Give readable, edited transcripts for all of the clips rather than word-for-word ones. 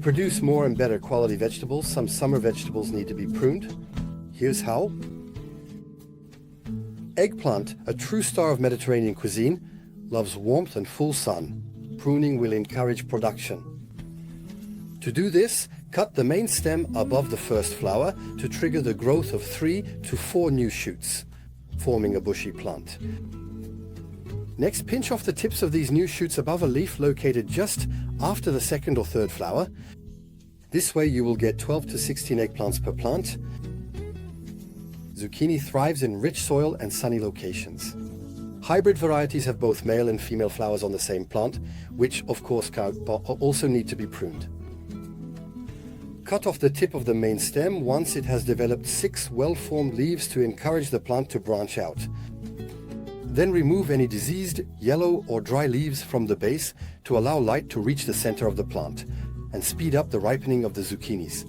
produce more and better quality vegetables, some summer vegetables need to be pruned. Here's how. Eggplant, a true star of Mediterranean cuisine, loves warmth and full sun. Pruning will encourage production. To do this, cut the main stem above the first flower to trigger the growth of 3 to 4 new shoots, forming a bushy plant. Next, pinch off the tips of these new shoots above a leaf located just after the second or third flower. This way you will get 12 to 16 eggplants per plant. Zucchini thrives in rich soil and sunny locations. Hybrid varieties have both male and female flowers on the same plant, which of course also need to be pruned. Cut off the tip of the main stem once it has developed 6 well-formed leaves to encourage the plant to branch out. Then remove any diseased, yellow or dry leaves from the base to allow light to reach the center of the plant and speed up the ripening of the zucchinis.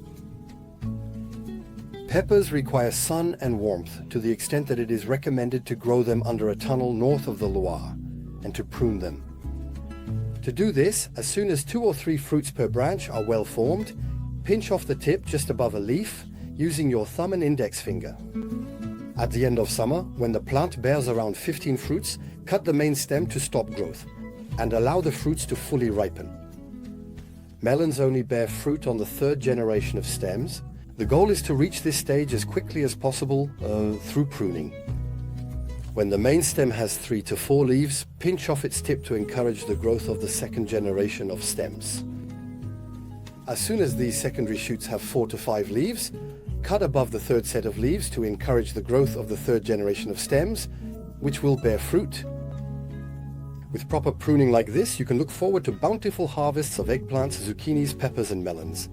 Peppers require sun and warmth to the extent that it is recommended to grow them under a tunnel north of the Loire and to prune them. To do this, as soon as 2 or 3 fruits per branch are well formed, pinch off the tip just above a leaf using your thumb and index finger. At the end of summer, when the plant bears around 15 fruits, cut the main stem to stop growth and allow the fruits to fully ripen. Melons only bear fruit on the 3rd generation of stems. The goal is to reach this stage as quickly as possible through pruning. When the main stem has 3 to 4 leaves, pinch off its tip to encourage the growth of the 2nd generation of stems. As soon as these secondary shoots have 4 to 5 leaves, cut above the 3rd set of leaves to encourage the growth of the 3rd generation of stems, which will bear fruit. With proper pruning like this, you can look forward to bountiful harvests of eggplants, zucchinis, peppers and melons.